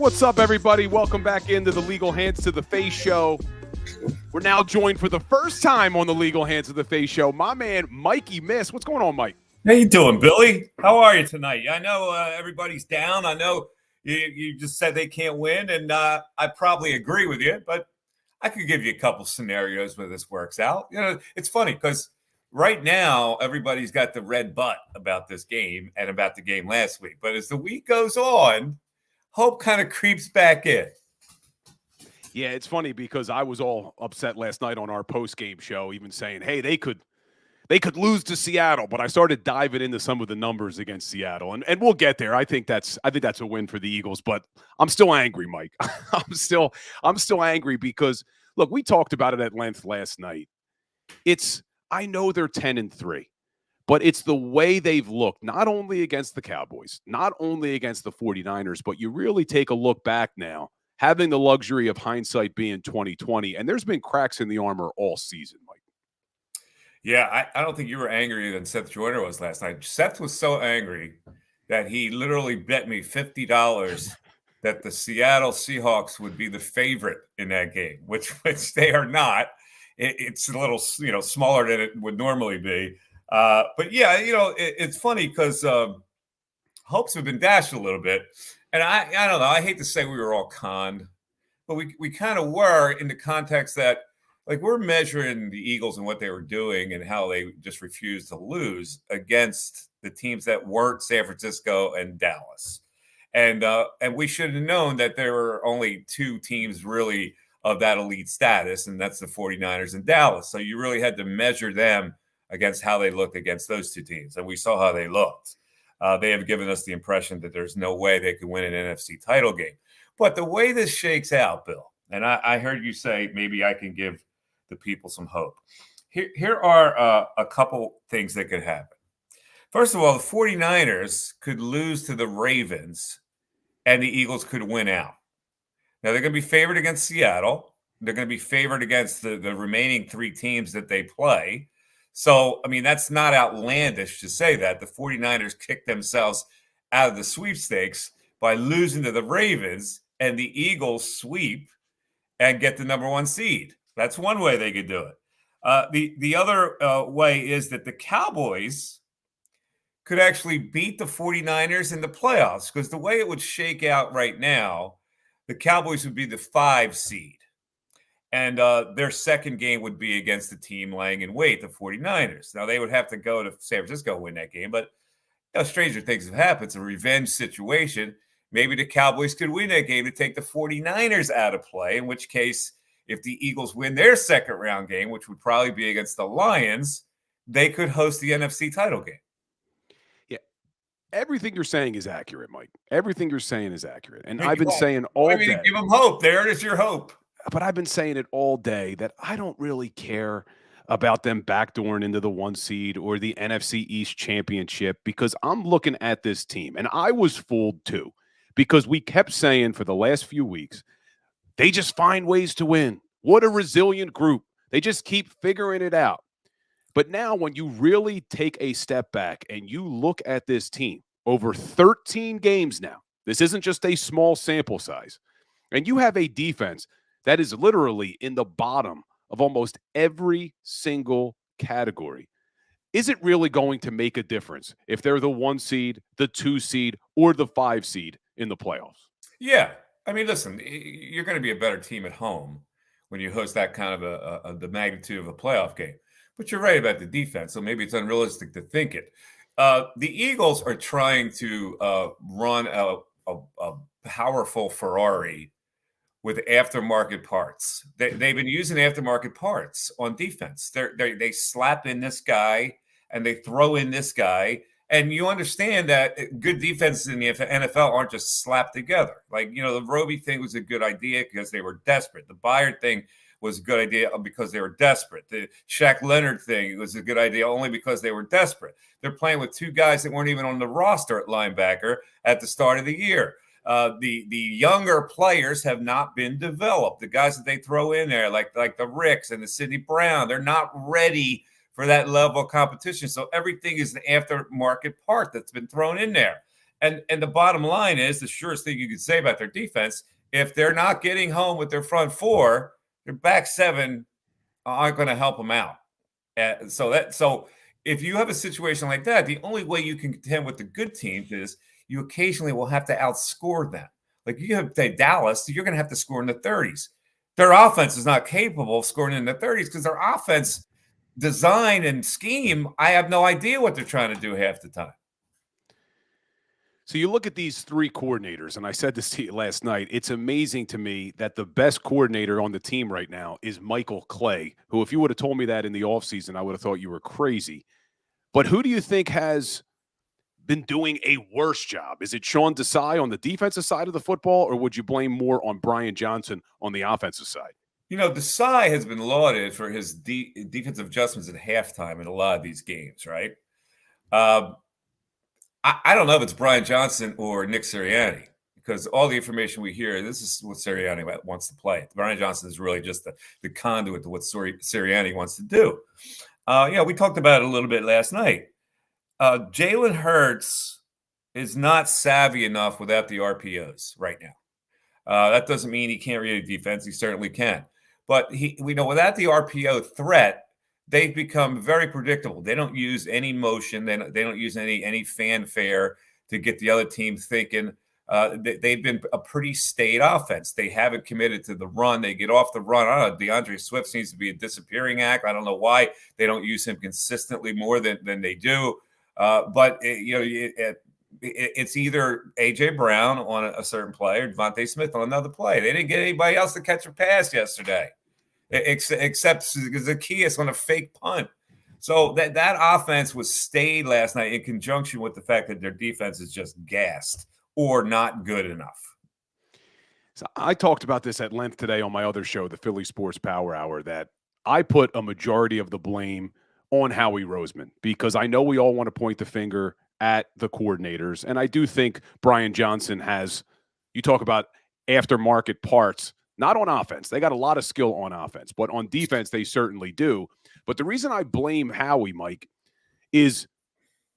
What's up, everybody? Welcome back into the Legal Hands to the Face show. We're now joined for the first time on the Legal Hands to the Face show. My man, Mikey Miss. What's going on, Mike? How you doing, Billy? How are you tonight? I know everybody's down. I know you just said they can't win, and I probably agree with you, but I could give you a couple scenarios where this works out. You know, it's funny because right now everybody's got the red butt about this game and about the game last week. But as the week goes on, hope kind of creeps back in. Yeah, it's funny because I was all upset last night on our post-game show, even saying, hey, they could lose to Seattle, but I started diving into some of the numbers against Seattle, and we'll get there. I think that's a win for the Eagles, but I'm still angry, Mike. I'm still angry because look, we talked about it at length last night. I know they're 10-3, but it's the way they've looked, not only against the Cowboys, not only against the 49ers, but you really take a look back now, having the luxury of hindsight being 2020, and there's been cracks in the armor all season, Mike. Yeah, I don't think you were angrier than Seth Joyner was last night. Seth was so angry that he literally bet me $50 that the Seattle Seahawks would be the favorite in that game, which they are not. It's a little, smaller than it would normally be. But yeah, it's funny because hopes have been dashed a little bit. And I don't know. I hate to say we were all conned, but we kind of were in the context that, like, we're measuring the Eagles and what they were doing and how they just refused to lose against the teams that weren't San Francisco and Dallas. And we should have known that there were only two teams really of that elite status, and that's the 49ers and Dallas. So you really had to measure them against how they looked against those two teams. And we saw how they looked. They have given us the impression that there's no way they could win an NFC title game. But the way this shakes out, Bill, and I heard you say maybe I can give the people some hope. Here are a couple things that could happen. First of all, the 49ers could lose to the Ravens and the Eagles could win out. Now, they're going to be favored against Seattle. They're going to be favored against the remaining three teams that they play. So, I mean, that's not outlandish to say that. The 49ers kicked themselves out of the sweepstakes by losing to the Ravens, and the Eagles sweep and get the number one seed. That's one way they could do it. The other way is that the Cowboys could actually beat the 49ers in the playoffs, because the way it would shake out right now, the Cowboys would be the 5 seed. And their second game would be against the team laying in wait, the 49ers. Now, they would have to go to San Francisco to win that game, but stranger things have happened. It's a revenge situation. Maybe the Cowboys could win that game to take the 49ers out of play, in which case, if the Eagles win their second round game, which would probably be against the Lions, they could host the NFC title game. Yeah. Everything you're saying is accurate, Mike. Everything you're saying is accurate. And I've been saying all day. Give them hope. There it is, your hope. But I've been saying it all day that I don't really care about them backdooring into the 1 seed or the NFC East championship, because I'm looking at this team, and I was fooled too, because we kept saying for the last few weeks, they just find ways to win. What a resilient group. They just keep figuring it out. But now when you really take a step back and you look at this team over 13 games now, this isn't just a small sample size, and you have a defense that is literally in the bottom of almost every single category. Is it really going to make a difference if they're the 1 seed, the 2 seed, or the 5 seed in the playoffs? Yeah. I mean, listen, you're going to be a better team at home when you host that kind of the magnitude of a playoff game. But you're right about the defense, so maybe it's unrealistic to think it. The Eagles are trying to run a powerful Ferrari with aftermarket parts. They've been using aftermarket parts on defense. They slap in this guy and they throw in this guy. And you understand that good defenses in the NFL aren't just slapped together. Like, the Roby thing was a good idea because they were desperate. The Byard thing was a good idea because they were desperate. The Shaq Leonard thing was a good idea only because they were desperate. They're playing with 2 guys that weren't even on the roster at linebacker at the start of the year. The younger players have not been developed. The guys that they throw in there, like the Ricks and the Sidney Brown, they're not ready for that level of competition. So everything is an aftermarket part that's been thrown in there. And the bottom line is the surest thing you could say about their defense, if they're not getting home with their front four, their back seven aren't going to help them out. So if you have a situation like that, the only way you can contend with the good teams is you occasionally will have to outscore them. Like you have Dallas, you're going to have to score in the 30s. Their offense is not capable of scoring in the 30s because their offense design and scheme, I have no idea what they're trying to do half the time. So you look at these three coordinators, and I said this to you last night. It's amazing to me that the best coordinator on the team right now is Michael Clay, who, if you would have told me that in the offseason, I would have thought you were crazy. But who do you think has been doing a worse job? Is it Sean Desai on the defensive side of the football, or would you blame more on Brian Johnson on the offensive side? You know, Desai has been lauded for his defensive adjustments at halftime in a lot of these games, right? I don't know if it's Brian Johnson or Nick Sirianni, because all the information we hear, this is what Sirianni wants to play. Brian Johnson is really just the conduit to what Sirianni wants to do. We talked about it a little bit last night. Jalen Hurts is not savvy enough without the RPOs right now. That doesn't mean he can't read a defense. He certainly can. But we know without the RPO threat, they've become very predictable. They don't use any motion. They don't use any fanfare to get the other team thinking. They've been a pretty staid offense. They haven't committed to the run. They get off the run. I don't know. DeAndre Swift seems to be a disappearing act. I don't know why they don't use him consistently more than they do. But it's either A.J. Brown on a certain play or Devontae Smith on another play. They didn't get anybody else to catch a pass yesterday, except Zacchaeus on a fake punt. So that offense was stayed last night in conjunction with the fact that their defense is just gassed or not good enough. So I talked about this at length today on my other show, the Philly Sports Power Hour, that I put a majority of the blame on Howie Roseman, because I know we all want to point the finger at the coordinators. And I do think Brian Johnson has, you talk about aftermarket parts, not on offense. They got a lot of skill on offense, but on defense, they certainly do. But the reason I blame Howie, Mike, is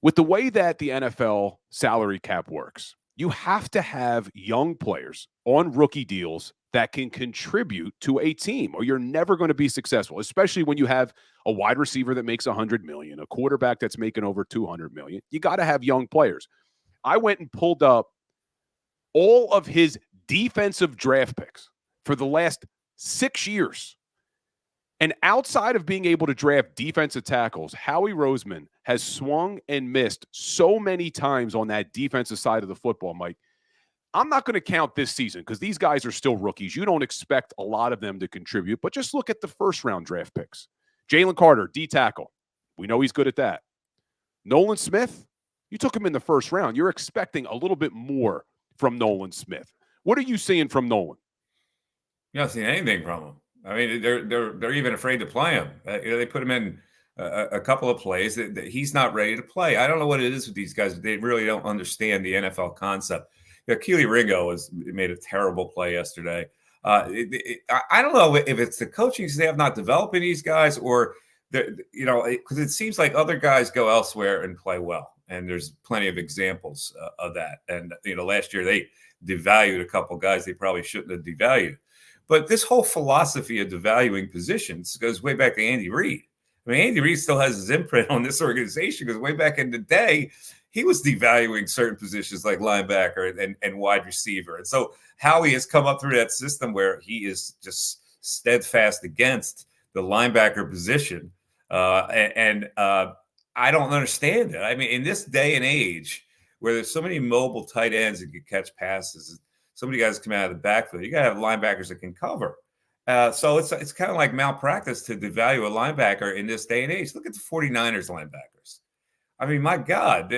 with the way that the NFL salary cap works, you have to have young players on rookie deals that can contribute to a team, or you're never going to be successful, especially when you have a wide receiver that makes $100 million, a quarterback that's making over $200 million. You got to have young players. I went and pulled up all of his defensive draft picks for the last 6 years. And outside of being able to draft defensive tackles, Howie Roseman has swung and missed so many times on that defensive side of the football, Mike. I'm not going to count this season because these guys are still rookies. You don't expect a lot of them to contribute, but just look at the first-round draft picks. Jalen Carter, D-tackle. We know he's good at that. Nolan Smith, you took him in the first round. You're expecting a little bit more from Nolan Smith. What are you seeing from Nolan? You're not seeing anything from him. I mean, they're even afraid to play him. They put him in a couple of plays that he's not ready to play. I don't know what it is with these guys. They really don't understand the NFL concept. Keely Ringo made a terrible play yesterday. I don't know if it's the coaching staff not developing these guys, or because it seems like other guys go elsewhere and play well, and there's plenty of examples of that. And last year they devalued a couple guys they probably shouldn't have devalued. But this whole philosophy of devaluing positions goes way back to Andy Reid. I mean, Andy Reid still has his imprint on this organization because way back in the day, he was devaluing certain positions like linebacker and wide receiver. And so Howie has come up through that system where he is just steadfast against the linebacker position. I don't understand it. I mean, in this day and age where there's so many mobile tight ends that can catch passes, so many guys come out of the backfield, you got to have linebackers that can cover. So it's kind of like malpractice to devalue a linebacker in this day and age. Look at the 49ers linebackers. I mean, my God,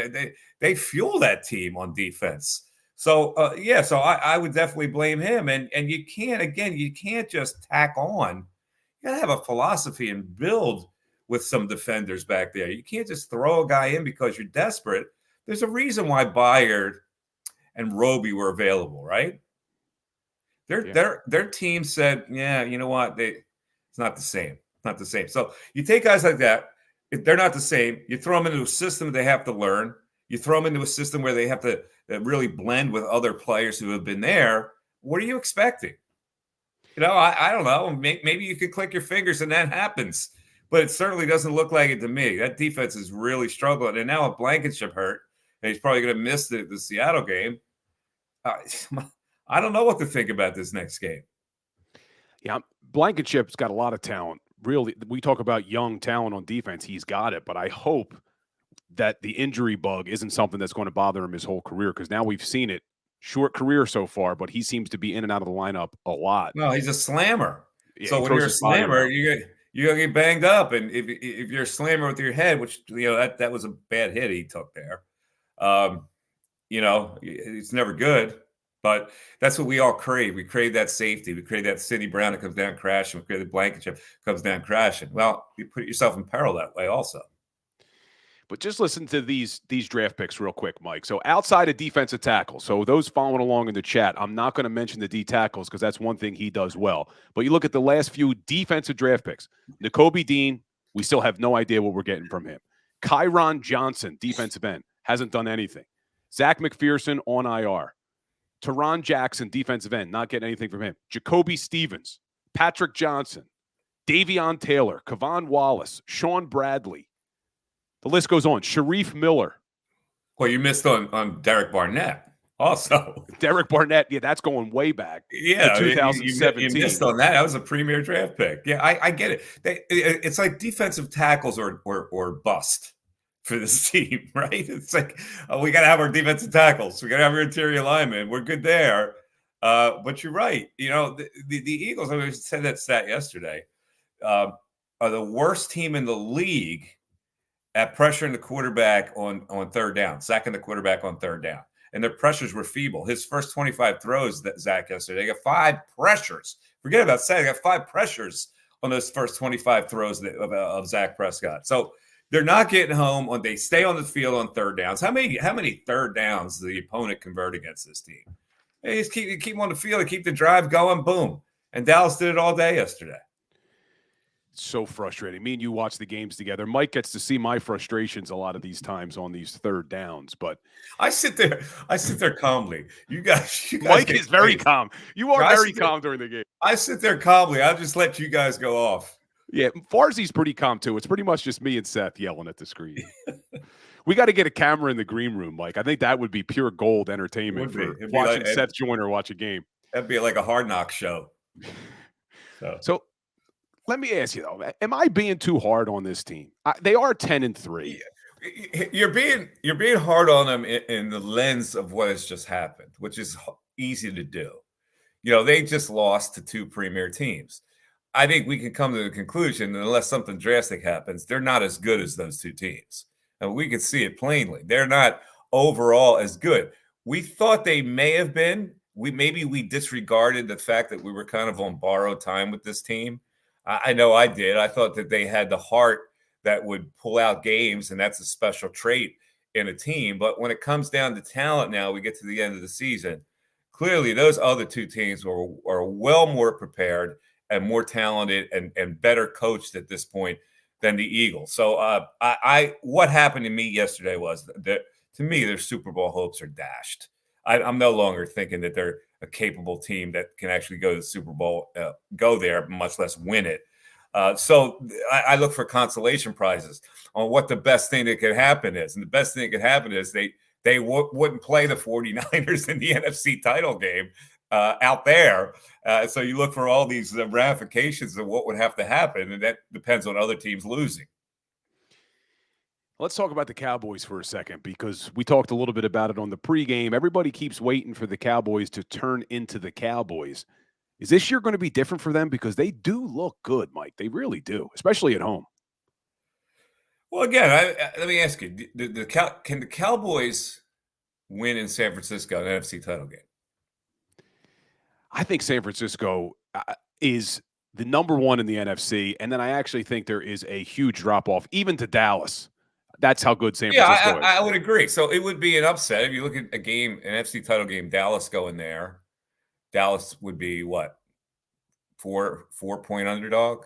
they fuel that team on defense. So, so I would definitely blame him. And you can't just tack on. You got to have a philosophy and build with some defenders back there. You can't just throw a guy in because you're desperate. There's a reason why Byard and Roby were available, right? Their team said, yeah, you know what? It's not the same. It's not the same. So you take guys like that. If they're not the same, you throw them into a system they have to learn. You throw them into a system where they have to really blend with other players who have been there. What are you expecting? I don't know. Maybe you could click your fingers and that happens. But it certainly doesn't look like it to me. That defense is really struggling. And now if Blankenship hurt, and he's probably going to miss the Seattle game, I don't know what to think about this next game. Yeah, Blankenship's got a lot of talent. Really, we talk about young talent on defense. He's got it. But I hope that the injury bug isn't something that's going to bother him his whole career, because now we've seen it. Short career so far, but he seems to be in and out of the lineup a lot. No, he's a slammer. Yeah, so when you're a slammer, you're gonna get banged up, and if you're a slammer with your head, which that was a bad hit he took there. It's never good, but that's what we all crave. We crave that safety. We crave that Sidney Brown that comes down crashing. We crave the Blankenship comes down crashing. Well, you put yourself in peril that way also. But just listen to these draft picks real quick, Mike. So outside of defensive tackle, so those following along in the chat, I'm not going to mention the D tackles because that's one thing he does well. But you look at the last few defensive draft picks. Nakobe Dean, we still have no idea what we're getting from him. Kyron Johnson, defensive end, hasn't done anything. Zach McPherson on IR. Teron Jackson, defensive end, not getting anything from him. Jacoby Stevens, Patrick Johnson, Davion Taylor, Kevon Wallace, Sean Bradley. The list goes on. Sharif Miller. Well, you missed on Derek Barnett also. Derek Barnett, yeah, that's going way back. Yeah, 2017. You missed on that. That was a premier draft pick. Yeah, I get it. It's like defensive tackles or bust for this team, right? It's like, we got to have our defensive tackles. We got to have our interior linemen. We're good there. But you're right. The Eagles, I said that stat yesterday, are the worst team in the league at pressuring the quarterback on third down, sacking the quarterback on third down. And their pressures were feeble. His first 25 throws, that Zach yesterday, they got 5 pressures. Forget about saying, they got 5 pressures on those first 25 throws of Zach Prescott. So they're not getting home. They stay on the field on third downs. How many third downs does the opponent convert against this team? They just keep them on the field, keep the drive going, boom. And Dallas did it all day yesterday. So frustrating. Me and you watch the games together. Mike gets to see my frustrations a lot of these times on these third downs, but I sit there calmly. You guys Mike is very calm. You are very calm during the game. I sit there calmly. I'll just let you guys go off. Yeah, Farzi's pretty calm too. It's pretty much just me and Seth yelling at the screen. We got to get a camera in the green room, Mike. I think that would be pure gold entertainment for watching Seth Joyner watch a game. That'd be like a Hard Knock show. So let me ask you though, am I being too hard on this team? They are 10-3. You're being hard on them in the lens of what has just happened, which is easy to do. They just lost to 2 premier teams. I think we can come to the conclusion that unless something drastic happens, they're not as good as those 2 teams. And we can see it plainly. They're not overall as good. We thought they may have been. Maybe we disregarded the fact that we were kind of on borrowed time with this team. I know I did. I thought that they had the heart that would pull out games, and that's a special trait in a team. But when it comes down to talent now, we get to the end of the season. Clearly, those other 2 teams are well more prepared and more talented and better coached at this point than the Eagles. So what happened to me yesterday was that, to me, their Super Bowl hopes are dashed. I'm no longer thinking that they're a capable team that can actually go to the Super Bowl, go there, much less win it. So I look for consolation prizes on what the best thing that could happen is. And the best thing that could happen is they wouldn't play the 49ers in the NFC title game out there. So you look for all these ramifications of what would have to happen, and that depends on other teams losing. Let's talk about the Cowboys for a second, because we talked a little bit about it on the pregame. Everybody keeps waiting for the Cowboys to turn into the Cowboys. Is this year going to be different for them? Because they do look good, Mike. They really do, especially at home. Well, again, let me ask you, can the Cowboys win in San Francisco, an NFC title game? I think San Francisco is the number 1 in the NFC, and then I actually think there is a huge drop-off, even to Dallas. That's how good San Francisco is. I would agree. So it would be an upset. If you look at a game, an NFC title game, Dallas going there, Dallas would be what? 4-point underdog?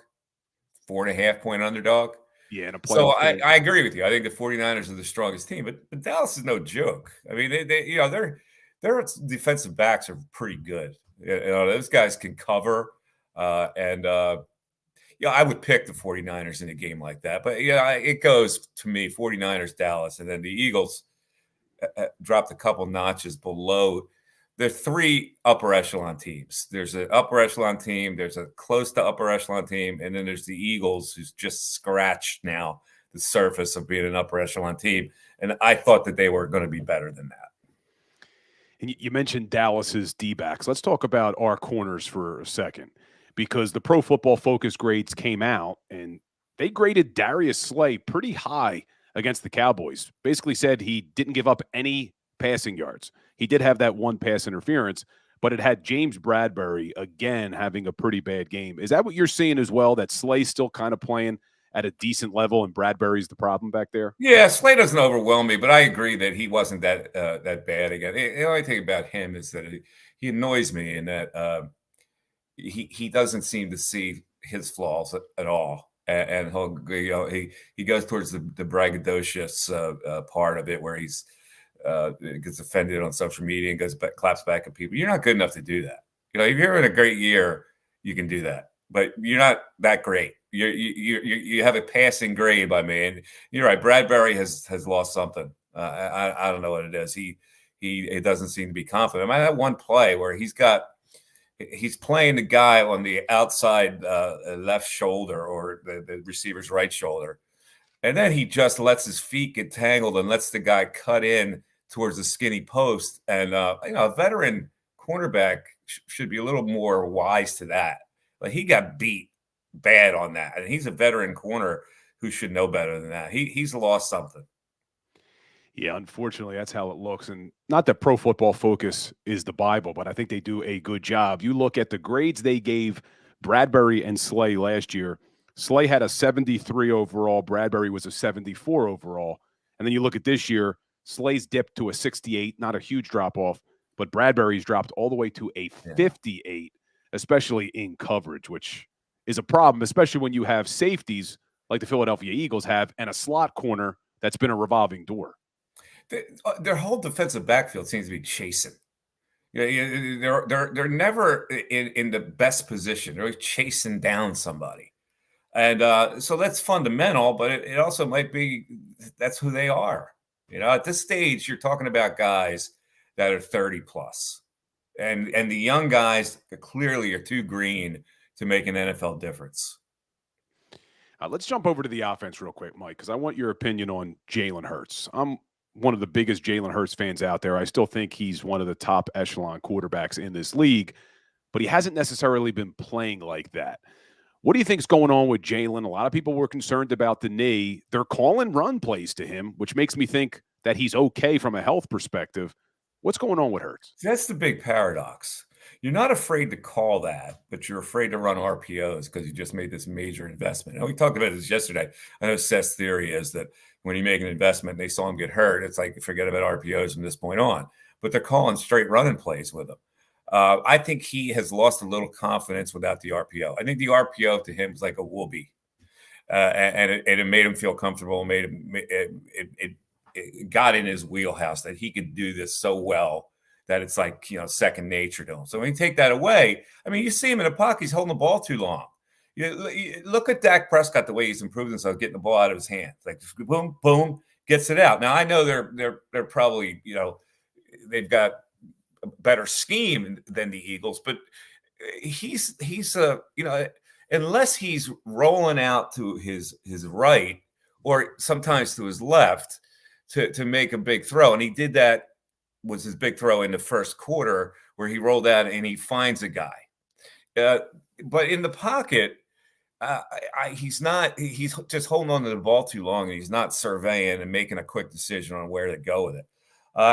4.5-point underdog? Yeah, in a So playoff game. I agree with you. I think the 49ers are the strongest team, but Dallas is no joke. I mean, their defensive backs are pretty good. Those guys can cover, and I would pick the 49ers in a game like that. But it goes to me 49ers, Dallas, and then the Eagles dropped a couple notches below. There are three upper echelon teams. There's an upper echelon team, there's a close to upper echelon team, and then there's the Eagles, who's just scratched now the surface of being an upper echelon team. And I thought that they were going to be better than that. And you mentioned Dallas's D-backs. Let's talk about our corners for a second, because the Pro Football Focus grades came out, and they graded Darius Slay pretty high against the Cowboys. Basically said he didn't give up any passing yards. He did have that one pass interference, but it had James Bradbury again having a pretty bad game. Is that what you're seeing as well, that Slay's still kind of playing at a decent level and Bradbury's the problem back there? Yeah, Slay doesn't overwhelm me, but I agree that he wasn't that bad again. The only thing about him is that he annoys me in that he doesn't seem to see his flaws at all. And he goes towards the braggadocious part of it, where he's gets offended on social media and goes back, claps back at people. You're not good enough to do that. If you're in a great year, you can do that, but you're not that great. You have a passing grade by me, and you're right. Bradbury has lost something. I don't know what it is. He doesn't seem to be confident. I mean, that one play where he's playing the guy on the outside left shoulder, or the receiver's right shoulder, and then he just lets his feet get tangled and lets the guy cut in towards the skinny post. And a veteran cornerback should be a little more wise to that. Like, he got beat bad on that, and he's a veteran corner who should know better than that. He's lost something. Yeah, unfortunately, that's how it looks. And not that Pro Football Focus is the Bible, but I think they do a good job. You look at the grades they gave Bradbury and Slay last year. Slay had a 73 overall. Bradbury was a 74 overall. And then you look at this year, Slay's dipped to a 68, not a huge drop-off, but Bradbury's dropped all the way to a 58, especially in coverage, which is a problem, especially when you have safeties like the Philadelphia Eagles have and a slot corner that's been a revolving door. Their whole defensive backfield seems to be chasing. They're never in the best position. They're always chasing down somebody. And so that's fundamental, but it also might be that's who they are. At this stage, you're talking about guys that are 30 plus. And the young guys clearly are too green to make an NFL difference. Let's jump over to the offense real quick, Mike, because I want your opinion on Jalen Hurts. I'm one of the biggest Jalen Hurts fans out there. I still think he's one of the top echelon quarterbacks in this league, but he hasn't necessarily been playing like that. What do you think is going on with Jalen? A lot of people were concerned about the knee. They're calling run plays to him, which makes me think that he's okay from a health perspective. What's going on with Hurts? That's the big paradox. You're not afraid to call that, but you're afraid to run RPOs because you just made this major investment. And we talked about this yesterday. I know Seth's theory is that when you make an investment, they saw him get hurt. It's like, forget about RPOs from this point on. But they're calling straight running plays with him. I think he has lost a little confidence without the RPO. I think the RPO to him is like a whoopee, and it made him feel comfortable. It got in his wheelhouse that he could do this so well that it's like, second nature to him. So when you take that away, I mean, you see him in the pocket, he's holding the ball too long. You look at Dak Prescott, the way he's improved himself, getting the ball out of his hands, like boom, boom, gets it out. Now I know they're probably, they've got a better scheme than the Eagles, but he's unless he's rolling out to his right or sometimes to his left to make a big throw, and he did that. Was his big throw in the first quarter where he rolled out and he finds a guy. But in the pocket, he's just holding on to the ball too long, and he's not surveying and making a quick decision on where to go with it.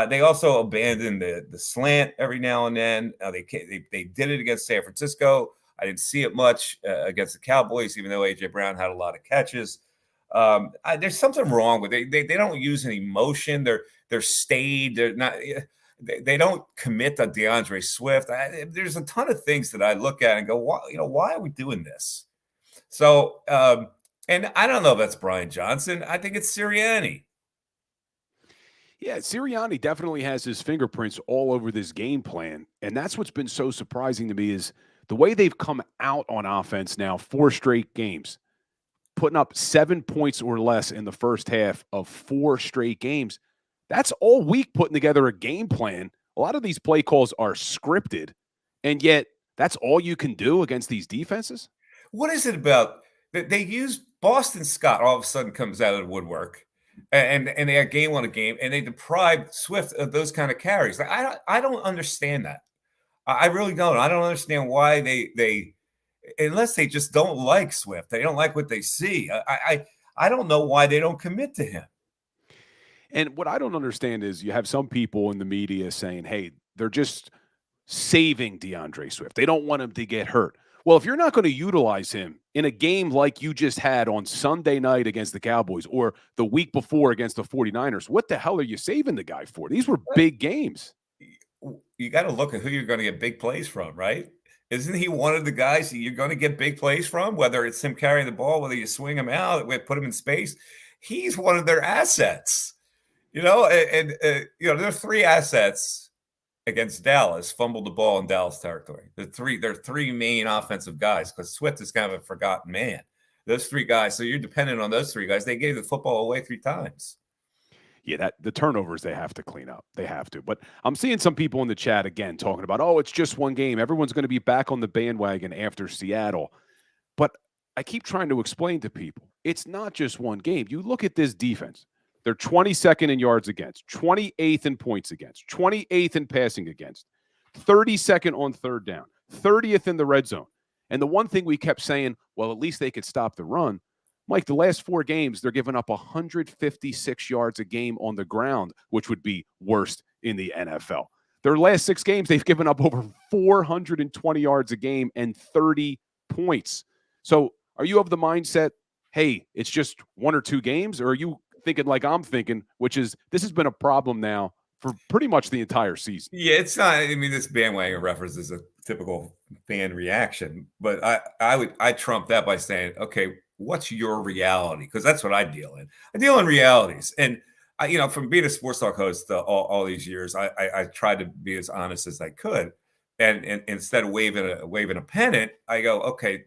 They also abandoned the slant every now and then. They did it against San Francisco. I didn't see it much against the Cowboys, even though A.J. Brown had a lot of catches. There's something wrong with it. They don't use any motion. They're staid. They're not. They don't commit to DeAndre Swift. There's a ton of things that I look at and go, why are we doing this? So And I don't know if that's Brian Johnson. I think it's Sirianni. Yeah, Sirianni definitely has his fingerprints all over this game plan. And that's what's been so surprising to me is the way they've come out on offense now, 4 straight games, putting up 7 points or less in the first half of 4 straight games. That's all week putting together a game plan. A lot of these play calls are scripted, and yet that's all you can do against these defenses. What is it about that they use Boston Scott all of a sudden comes out of the woodwork and they have game on a game and they deprive Swift of those kind of carries. Like I don't understand that. I really don't. I don't understand why they unless they just don't like Swift. They don't like what they see. I don't know why they don't commit to him. And what I don't understand is you have some people in the media saying, hey, they're just saving DeAndre Swift. They don't want him to get hurt. Well, if you're not going to utilize him in a game like you just had on Sunday night against the Cowboys or the week before against the 49ers, what the hell are you saving the guy for? These were big games. You got to look at who you're going to get big plays from, right? Isn't he one of the guys that you're going to get big plays from, whether it's him carrying the ball, whether you swing him out, put him in space? He's one of their assets. You know, and there are 3 assets against Dallas, fumbled the ball in Dallas territory. There are 3 main offensive guys because Swift is kind of a forgotten man. Those 3 guys. So you're dependent on those 3 guys. They gave the football away 3 times. Yeah, the turnovers they have to clean up. They have to. But I'm seeing some people in the chat again talking about, oh, it's just one game. Everyone's going to be back on the bandwagon after Seattle. But I keep trying to explain to people, it's not just one game. You look at this defense. They're 22nd in yards against, 28th in points against, 28th in passing against, 32nd on third down, 30th in the red zone. And the one thing we kept saying, well, at least they could stop the run. Mike, the last 4 games, they're giving up 156 yards a game on the ground, which would be worst in the NFL. Their last 6 games, they've given up over 420 yards a game and 30 points. So are you of the mindset, hey, it's just 1 or 2 games, or are you thinking like I'm thinking, which is this has been a problem now for pretty much the entire season? Yeah, it's not. I mean, this bandwagon reference is a typical fan reaction, but I trump that by saying, okay, what's your reality? Because that's what I deal in. I deal in realities, and from being a sports talk host all these years, I tried to be as honest as I could, and instead of waving a pennant, I go, okay,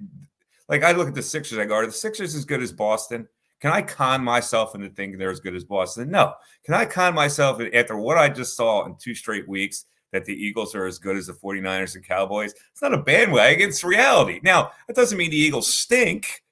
like I look at the Sixers. I go, are the Sixers as good as Boston? Can I con myself into thinking they're as good as Boston? No. Can I con myself after what I just saw in 2 straight weeks that the Eagles are as good as the 49ers and Cowboys? It's not a bandwagon. It's reality. Now, that doesn't mean the Eagles stink.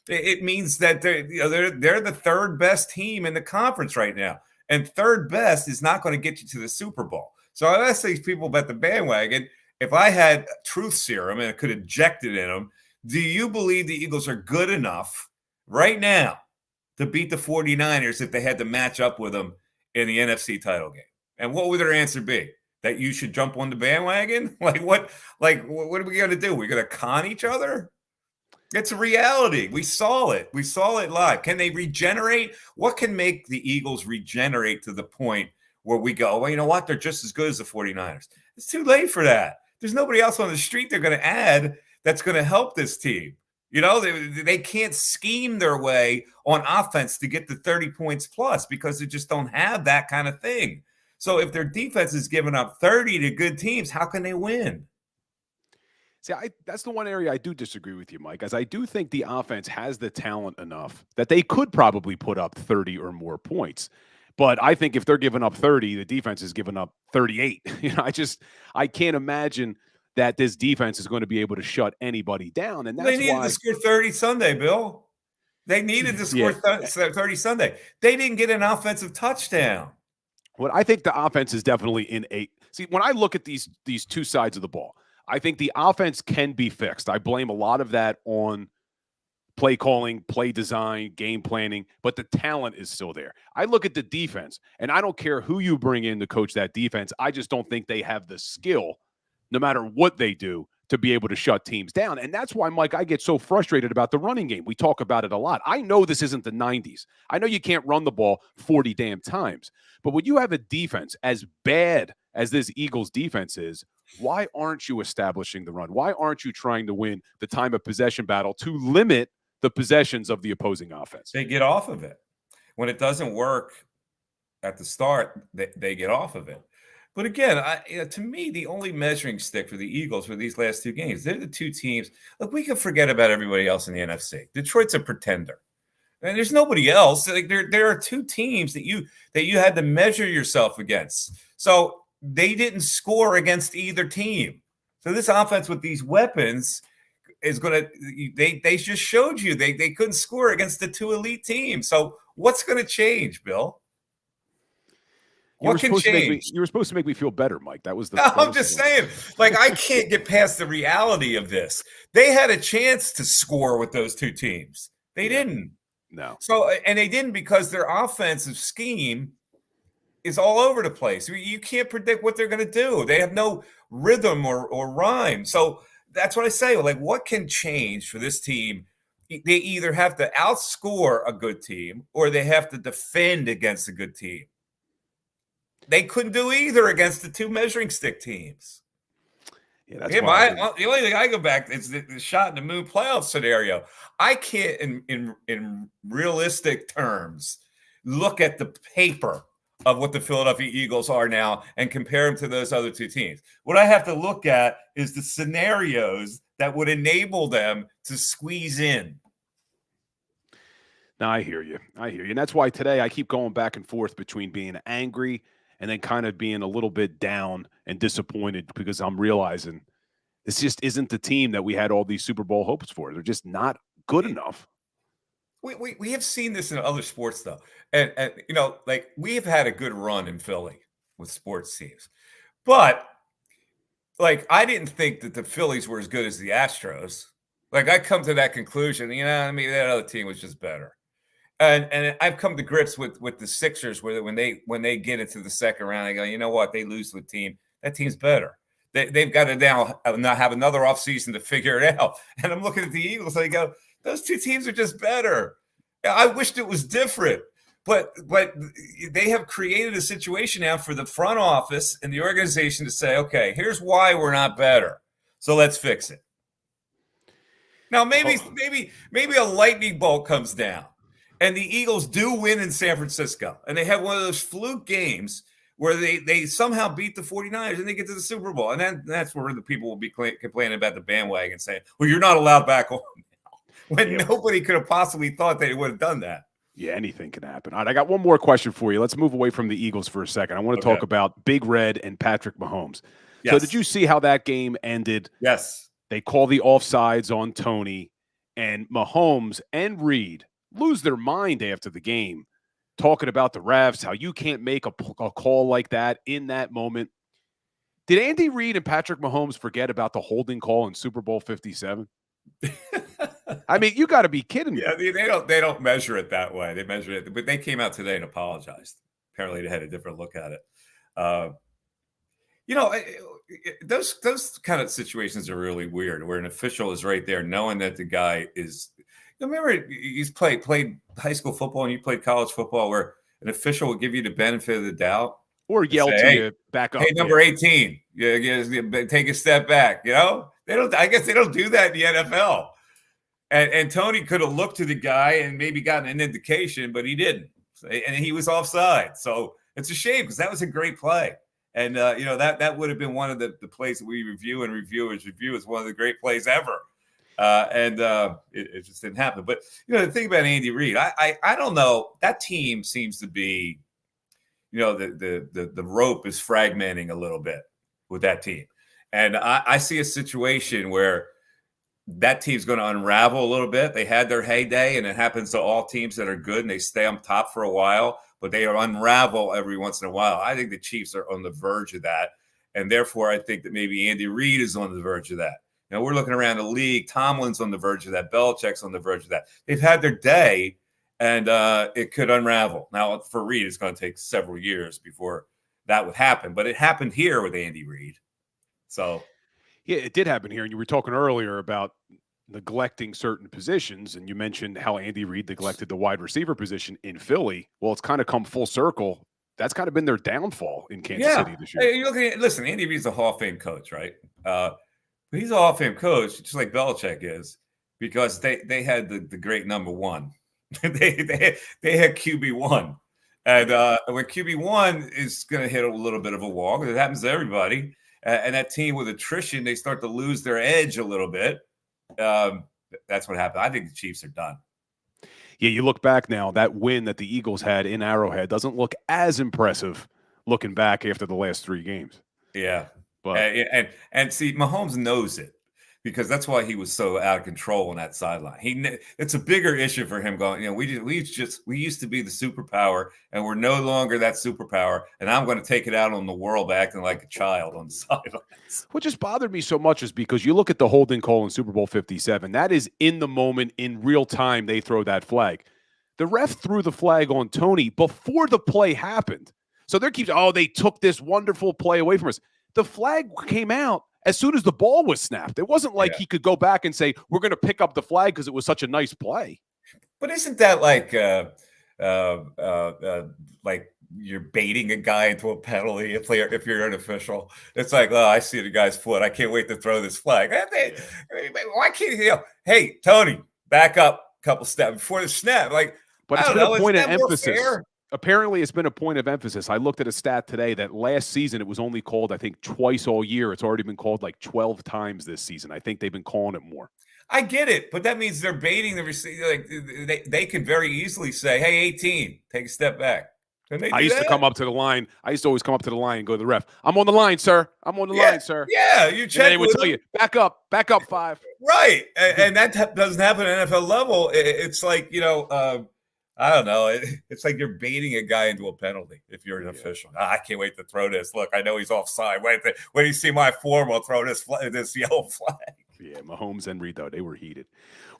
It means that they're the 3rd best team in the conference right now. And 3rd best is not going to get you to the Super Bowl. So I ask these people about the bandwagon, if I had truth serum and it could inject it in them, do you believe the Eagles are good enough right now to beat the 49ers if they had to match up with them in the NFC title game? And what would their answer be? That you should jump on the bandwagon? What are we going to do? We're going to con each other? It's a reality. We saw it. We saw it live. Can they regenerate? What can make the Eagles regenerate to the point where we go, well, you know what? They're just as good as the 49ers. It's too late for that. There's nobody else on the street they're going to add that's going to help this team. They can't scheme their way on offense to get to 30 points plus because they just don't have that kind of thing. So if their defense is giving up 30 to good teams, how can they win? See, that's the one area I do disagree with you, Mike, as I do think the offense has the talent enough that they could probably put up 30 or more points. But I think if they're giving up 30, the defense is giving up 38. I can't imagine that this defense is going to be able to shut anybody down. And that's they needed to score 30 Sunday, Bill. They needed to score 30 Sunday. They didn't get an offensive touchdown. What I think the offense is definitely in a – see, when I look at these 2 sides of the ball, I think the offense can be fixed. I blame a lot of that on play calling, play design, game planning, but the talent is still there. I look at the defense, and I don't care who you bring in to coach that defense. I just don't think they have the skill, no matter what they do, to be able to shut teams down. And that's why, Mike, I get so frustrated about the running game. We talk about it a lot. I know this isn't the 90s. I know you can't run the ball 40 damn times. But when you have a defense as bad as this Eagles defense is, why aren't you establishing the run? Why aren't you trying to win the time of possession battle to limit the possessions of the opposing offense. They get off of it. When it doesn't work at the start, they get off of it. But again, to me, the only measuring stick for the Eagles for these last 2 games, they're the 2 teams. Look, we can forget about everybody else in the NFC. Detroit's a pretender. And there's nobody else. Like there are 2 teams that you had to measure yourself against. So they didn't score against either team. So this offense with these weapons is going to they just showed you they couldn't score against the 2 elite teams. So what's going to change, Bill? What can change? You were supposed to make me feel better, Mike. That was the. I'm just saying, like, I can't get past the reality of this. They had a chance to score with those 2 teams. They didn't. No. So, and they didn't because their offensive scheme is all over the place. You can't predict what they're going to do. They have no rhythm or rhyme. So that's what I say. Like, what can change for this team? They either have to outscore a good team or they have to defend against a good team. They couldn't do either against the 2 measuring stick teams. Yeah, that's why the only thing I go back is the shot in the moon playoff scenario. I can't, in realistic terms, look at the paper of what the Philadelphia Eagles are now and compare them to those other 2 teams. What I have to look at is the scenarios that would enable them to squeeze in. No, I hear you. And that's why today I keep going back and forth between being angry and then kind of being a little bit down and disappointed because I'm realizing this just isn't the team that we had all these Super Bowl hopes for. They're just not good enough. We have seen this in other sports, though. And you know, like, we have had a good run in Philly with sports teams. But, like, I didn't think that the Phillies were as good as the Astros. Like, I come to that conclusion, that other team was just better. And I've come to grips with the Sixers where when they get into the second round, I go, you know what? They lose to a team. That team's better. They've got to now have another offseason to figure it out. And I'm looking at the Eagles and I go, those 2 teams are just better. I wished it was different. But they have created a situation now for the front office and the organization to say, okay, here's why we're not better. So let's fix it. Now, maybe a lightning bolt comes down. And the Eagles do win in San Francisco. And they have one of those fluke games where they somehow beat the 49ers and they get to the Super Bowl. And then that's where the people will be complaining about the bandwagon saying, well, you're not allowed back on now. When nobody could have possibly thought they would have done that. Yeah, anything can happen. All right, I got one more question for you. Let's move away from the Eagles for a second. I want to talk about Big Red and Patrick Mahomes. Yes. So did you see how that game ended? Yes. They call the offsides on Tony, and Mahomes and Reed lose their mind after the game, talking about the refs, how you can't make a call like that in that moment. Did Andy Reid and Patrick Mahomes forget about the holding call in Super Bowl 57? I mean, you got to be kidding me. Yeah, they don't measure it that way. They measure it, but they came out today and apologized. Apparently, they had a different look at it. Those kind of situations are really weird, where an official is right there, knowing that the guy is. Remember, he's played high school football and you played college football, where an official will give you the benefit of the doubt, or yell to you back up. Hey, number 18, take a step back. They don't. I guess they don't do that in the NFL. And Tony could have looked to the guy and maybe gotten an indication, but he didn't, and he was offside. So it's a shame because that was a great play, and that would have been one of the plays that we review and reviewers review as one of the great plays ever. It just didn't happen. But the thing about Andy Reid, I don't know. That team seems to be, the rope is fragmenting a little bit with that team, and I see a situation where that team's going to unravel a little bit. They had their heyday, and it happens to all teams that are good, and they stay on top for a while, but they unravel every once in a while. I think the Chiefs are on the verge of that, and therefore I think that maybe Andy Reid is on the verge of that. We're looking around the league. Tomlin's on the verge of that. Belichick's on the verge of that. They've had their day, and it could unravel. Now, for Reid, it's going to take several years before that would happen. But it happened here with Andy Reid. So, yeah, it did happen here. And you were talking earlier about neglecting certain positions, and you mentioned how Andy Reid neglected the wide receiver position in Philly. Well, it's kind of come full circle. That's kind of been their downfall in Kansas City this year. Hey, you're looking at, listen, Andy Reid's a Hall of Fame coach, right? But he's a Hall of Fame coach, just like Belichick is, because they had the great number one. they had QB1. And when QB1 is going to hit a little bit of a wall, because it happens to everybody, and that team with attrition, they start to lose their edge a little bit. That's what happened. I think the Chiefs are done. Yeah, you look back now, that win that the Eagles had in Arrowhead doesn't look as impressive looking back after the last 3 games. Yeah. But and see, Mahomes knows it, because that's why he was so out of control on that sideline. It's a bigger issue for him going, we used to be the superpower, and we're no longer that superpower, and I'm going to take it out on the world by acting like a child on the sidelines. What just bothered me so much is because you look at the holding call in Super Bowl 57, that is in the moment, in real time, they throw that flag. The ref threw the flag on Tony before the play happened. So they took this wonderful play away from us. The flag came out as soon as the ball was snapped. It wasn't like he could go back and say, we're going to pick up the flag because it was such a nice play. But isn't that like you're baiting a guy into a penalty if you're an official? It's like, I see the guy's foot. I can't wait to throw this flag. Why can't hey, Tony, back up a couple steps before the snap? But it's been a point of emphasis. Apparently, it's been a point of emphasis. I looked at a stat today that last season it was only called, I think, twice all year. It's already been called like 12 times this season. I think they've been calling it more. I get it, but that means they're baiting the receiver. Like they could very easily say, "Hey, 18, take a step back." I used to come up to the line. I used to always come up to the line and go to the ref. I'm on the line, sir. I'm on the line, sir. Yeah, you check. And they would tell you, back up 5. Right, and that doesn't happen at NFL level. It's like I don't know. It's like you're baiting a guy into a penalty if you're an official. I can't wait to throw this. Look, I know he's offside. Wait, when you see my form, I'll throw this yellow flag. Yeah, Mahomes and Rito, they were heated.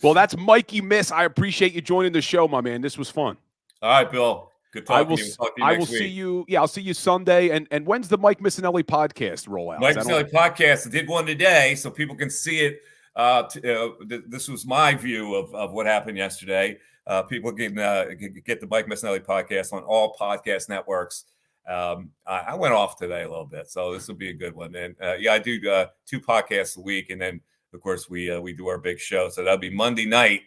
Well, that's Mikey Miss. I appreciate you joining the show, my man. This was fun. All right, Bill. Good talking to you. I will see you. Yeah, I'll see you Sunday. And when's the Mike Missinelli podcast roll out? Mike Missinelli podcast. I did one today, so people can see it. This was my view of what happened yesterday. People can get the Mike Missinelli podcast on all podcast networks. I went off today a little bit, so this will be a good one. And I do 2 podcasts a week, and then of course we do our big show. So that'll be Monday night.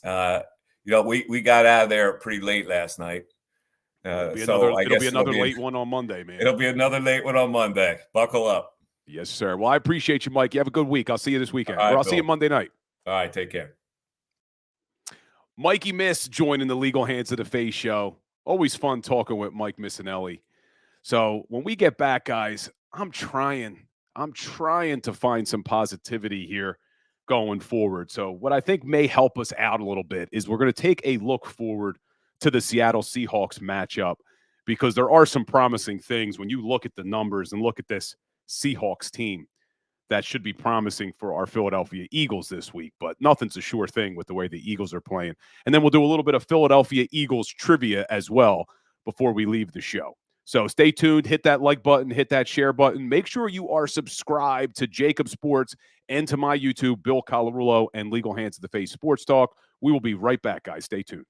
We got out of there pretty late last night. It'll be another late one on Monday, man. It'll be another late one on Monday. Buckle up. Yes, sir. Well, I appreciate you, Mike. You have a good week. I'll see you this weekend. Right, I'll see you Monday night. All right, take care. Mikey Miss joining the Legal Hands of the Face show. Always fun talking with Mike Missinelli. So when we get back, guys, I'm trying to find some positivity here going forward. So what I think may help us out a little bit is we're going to take a look forward to the Seattle Seahawks matchup, because there are some promising things when you look at the numbers and look at this Seahawks team that should be promising for our Philadelphia Eagles this week, but nothing's a sure thing with the way the Eagles are playing. And then we'll do a little bit of Philadelphia Eagles trivia as well before we leave the show. So stay tuned, hit that like button, hit that share button. Make sure you are subscribed to JAKIB Sports and to my YouTube, Bill Colarulo and Legal Hands of the Face Sports Talk. We will be right back, guys. Stay tuned.